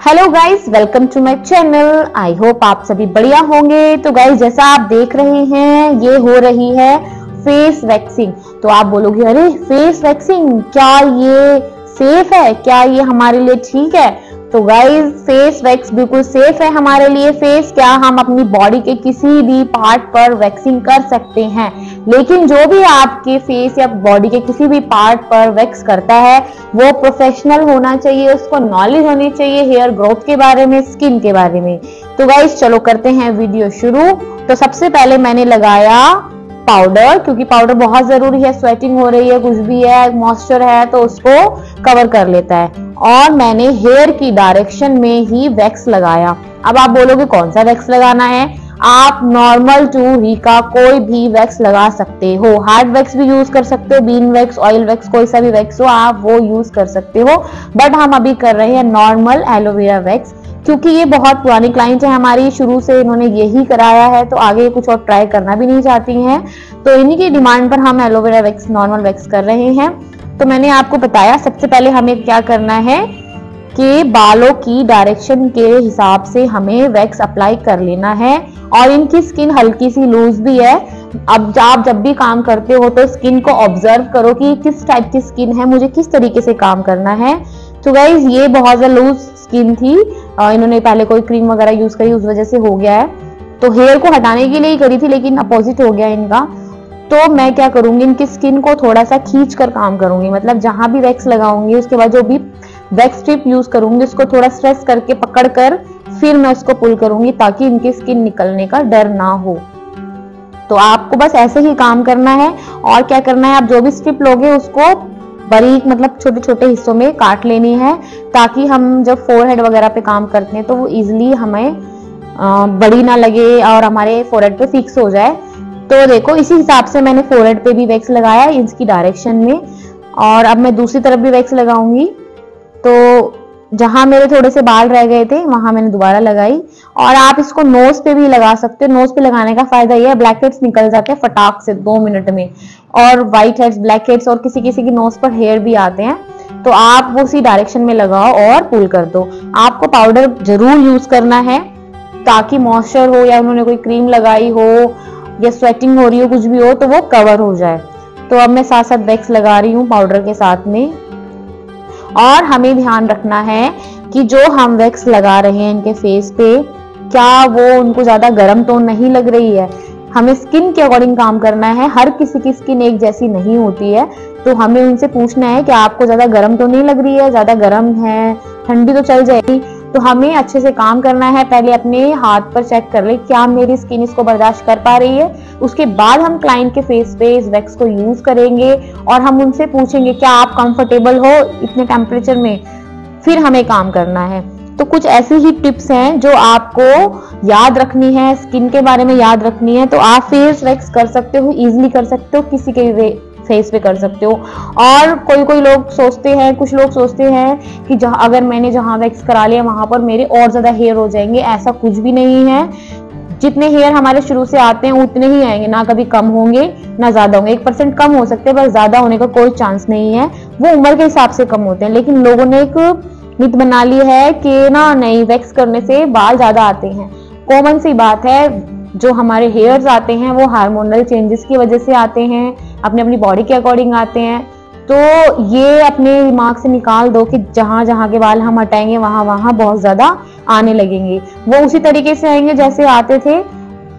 Hello guys, welcome to my channel. I hope आप सभी बढ़िया होंगे। तो गाइस, जैसा आप देख रहे हैं, ये हो रही है फेस वैक्सिंग। तो आप बोलोगे, अरे फेस वैक्सिंग, क्या ये सेफ है? क्या ये हमारे लिए ठीक है? तो गाइस, फेस वैक्स बिल्कुल सेफ है हमारे लिए। फेस क्या, हम अपनी बॉडी के किसी भी पार्ट पर वैक्सिंग कर सकते हैं, लेकिन जो भी आपके फेस या बॉडी के किसी भी पार्ट पर वैक्स करता है वो प्रोफेशनल होना चाहिए, उसको नॉलेज होनी चाहिए हेयर ग्रोथ के बारे में, स्किन के बारे में। तो गाइस, चलो करते हैं वीडियो शुरू। तो सबसे पहले मैंने लगाया पाउडर, क्योंकि पाउडर बहुत जरूरी है। स्वेटिंग हो रही है, कुछ भी है, मॉइस्चर है तो उसको कवर कर लेता है। और मैंने हेयर की डायरेक्शन में ही वैक्स लगाया। अब आप बोलोगे कौन सा वैक्स लगाना है? आप नॉर्मल टू रीका कोई भी वैक्स लगा सकते हो। हार्ड वैक्स भी यूज कर सकते हो, बीन वैक्स, ऑयल वैक्स, कोई सा भी वैक्स हो आप वो यूज कर सकते हो। बट हम अभी कर रहे हैं नॉर्मल एलोवेरा वैक्स, क्योंकि ये बहुत पुरानी क्लाइंट है हमारी, शुरू से इन्होंने यही कराया है, तो आगे कुछ और ट्राई करना भी नहीं चाहती हैं। तो इन्हीं की डिमांड पर हम एलोवेरा वैक्स, नॉर्मल वैक्स कर रहे हैं। तो मैंने आपको बताया, सबसे पहले हमें क्या करना है कि बालों की डायरेक्शन के हिसाब से हमें वैक्स अप्लाई कर लेना है। और इनकी स्किन हल्की सी लूज भी है। अब आप जब भी काम करते हो तो स्किन को ऑब्जर्व करो कि किस टाइप की स्किन है, मुझे किस तरीके से काम करना है। तो गाइस, ये बहुत ज्यादा लूज स्किन थी, इन्होंने पहले कोई क्रीम वगैरह यूज करी, उस वजह से हो गया है। तो हेयर को हटाने के लिए ही करी थी, लेकिन अपोजिट हो गया इनका। तो मैं क्या करूंगी, इनकी स्किन को थोड़ा सा खींच कर काम करूंगी, मतलब जहां भी वैक्स लगाऊंगी उसके बाद जो भी वैक्स स्ट्रिप यूज करूंगी उसको थोड़ा स्ट्रेस करके पकड़ कर फिर मैं उसको पुल करूंगी, ताकि इनकी स्किन निकलने का डर ना हो। तो आपको बस ऐसे ही काम करना है। और क्या करना है, आप जो भी स्ट्रिप लोगे उसको बारीक, मतलब छोटे छोटे हिस्सों में काट लेनी है, ताकि हम जब फोरहेड वगैरह पे काम करते हैं तो वो इजिली हमें बड़ी ना लगे और हमारे फोरहेड पे फिक्स हो जाए। तो देखो, इसी हिसाब से मैंने फोरहेड पे भी वैक्स लगाया इसकी डायरेक्शन में। और अब मैं दूसरी तरफ भी वैक्स लगाऊंगी। तो जहां मेरे थोड़े से बाल रह गए थे वहां मैंने दोबारा लगाई। और आप इसको नोज पे भी लगा सकते हो। नोज पे लगाने का फायदा यह है, ब्लैक हेड्स निकल जाते हैं फटाक से 2 मिनट में, और व्हाइट हेड्स, ब्लैक हेड्स, और किसी किसी की नोज पर हेयर भी आते हैं। तो आप वो उसी डायरेक्शन में लगाओ और पुल कर दो। आपको पाउडर जरूर यूज करना है, ताकि मॉइस्चर हो या उन्होंने कोई क्रीम लगाई हो या स्वेटिंग हो रही हो, कुछ भी हो तो वो कवर हो जाए। तो अब मैं साथ साथ वैक्स लगा रही हूँ पाउडर के साथ में। और हमें ध्यान रखना है कि जो हम वैक्स लगा रहे हैं इनके फेस पे, क्या वो उनको ज्यादा गर्म तो नहीं लग रही है। हमें स्किन के अकॉर्डिंग काम करना है। हर किसी की स्किन एक जैसी नहीं होती है, तो हमें उनसे पूछना है कि आपको ज्यादा गर्म तो नहीं लग रही है, ज्यादा गर्म है, ठंडी तो चल जाएगी। तो हमें अच्छे से काम करना है। पहले अपने हाथ पर चेक कर ले, क्या मेरी स्किन इसको बर्दाश्त कर पा रही है। उसके बाद हम क्लाइंट के फेस पे इस वैक्स को यूज करेंगे और हम उनसे पूछेंगे, क्या आप कंफर्टेबल हो इतने टेम्परेचर में, फिर हमें काम करना है। तो कुछ ऐसी ही टिप्स हैं जो आपको याद रखनी है, स्किन के बारे में याद रखनी है। तो आप फेस वैक्स कर सकते हो, इजीली कर सकते हो, किसी के भी फेस पे कर सकते हो। और कोई लोग सोचते हैं, कुछ लोग सोचते हैं कि अगर मैंने जहां वैक्स करा लिया वहां पर मेरे और ज्यादा हेयर हो जाएंगे। ऐसा कुछ भी नहीं है। जितने हेयर हमारे शुरू से आते हैं उतने ही आएंगे, ना कभी कम होंगे ना ज्यादा होंगे। 1% कम हो सकते हैं, बस ज्यादा होने का कोई चांस नहीं है। वो उम्र के हिसाब से कम होते हैं। लेकिन लोगों ने एक मिथ बना ली है कि ना, नहीं, वैक्स करने से बाल ज्यादा आते हैं। कॉमन सी बात है, जो हमारे हेयर्स आते हैं वो हार्मोनल चेंजेस की वजह से आते हैं, अपनी अपनी बॉडी के अकॉर्डिंग आते हैं। तो ये अपने दिमाग से निकाल दो कि जहां जहां के बाल हम हटाएंगे वहां वहां बहुत ज्यादा आने लगेंगे। वो उसी तरीके से आएंगे जैसे आते थे,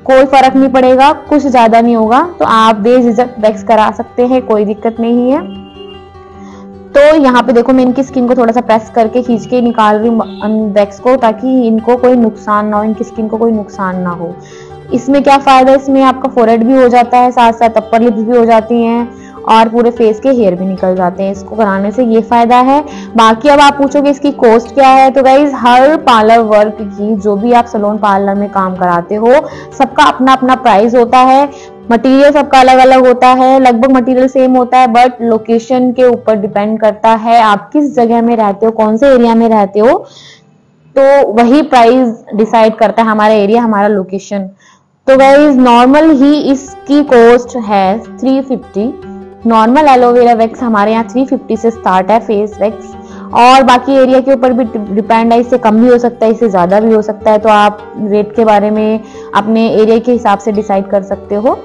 कोई फर्क नहीं पड़ेगा, कुछ ज्यादा नहीं होगा। तो आप बेझिझक वैक्स करा सकते हैं, कोई दिक्कत नहीं है। तो यहाँ पे देखो, मैं इनकी स्किन को थोड़ा सा प्रेस करके खींच के निकाल रही हूँ वैक्स को, ताकि इनको कोई नुकसान ना हो, इनकी स्किन को कोई नुकसान ना हो। इसमें क्या फायदा है, इसमें आपका फोरहेड भी हो जाता है, साथ साथ अपर लिप्स भी हो जाती हैं, और पूरे फेस के हेयर भी निकल जाते हैं। इसको कराने से ये फायदा है। बाकी अब आप पूछोगे इसकी कॉस्ट क्या है, तो गाइज, हर पार्लर वर्क की, जो भी आप सैलून पार्लर में काम कराते हो, सबका अपना अपना प्राइस होता है। मटेरियल सबका अलग अलग होता है, लगभग मटेरियल सेम होता है, बट लोकेशन के ऊपर डिपेंड करता है आप किस जगह में रहते हो, कौन से एरिया में रहते हो। तो वही प्राइस डिसाइड करता है, हमारा एरिया, हमारा लोकेशन। तो गाइज, नॉर्मल ही इसकी कॉस्ट है 350। नॉर्मल एलोवेरा वैक्स हमारे यहाँ 350 से स्टार्ट है फेस वैक्स। और बाकी एरिया के ऊपर भी डिपेंड है, इससे कम भी हो सकता है, इससे ज़्यादा भी हो सकता है, तो आप रेट के बारे में अपने एरिया के हिसाब से डिसाइड कर सकते हो।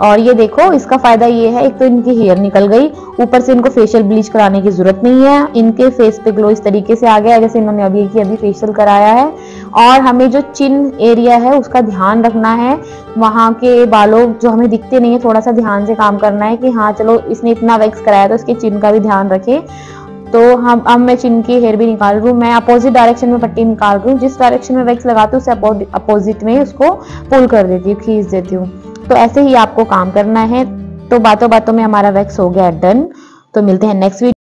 और ये देखो, इसका फायदा ये है, एक तो इनकी हेयर निकल गई, ऊपर से इनको फेशियल ब्लीच कराने की जरूरत नहीं है, इनके फेस पे ग्लो इस तरीके से आ गया है जैसे इन्होंने अभी फेशियल कराया है। और हमें जो चिन एरिया है उसका ध्यान रखना है, वहां के बालों जो हमें दिखते नहीं है थोड़ा सा ध्यान से काम करना है कि हाँ चलो इसने इतना वैक्स कराया तो इसके चिन का भी ध्यान रखे। तो अब मैं चिन की हेयर भी निकाल रही हूँ, मैं अपोजिट डायरेक्शन में पट्टी निकाल रही हूँ, जिस डायरेक्शन में वैक्स लगाती हूँ उससे अपोजिट में उसको पुल कर देती हूँ, खींच देती हूँ। तो ऐसे ही आपको काम करना है। तो बातों बातों में हमारा वैक्स हो गया डन। तो मिलते हैं नेक्स्ट वीडियो।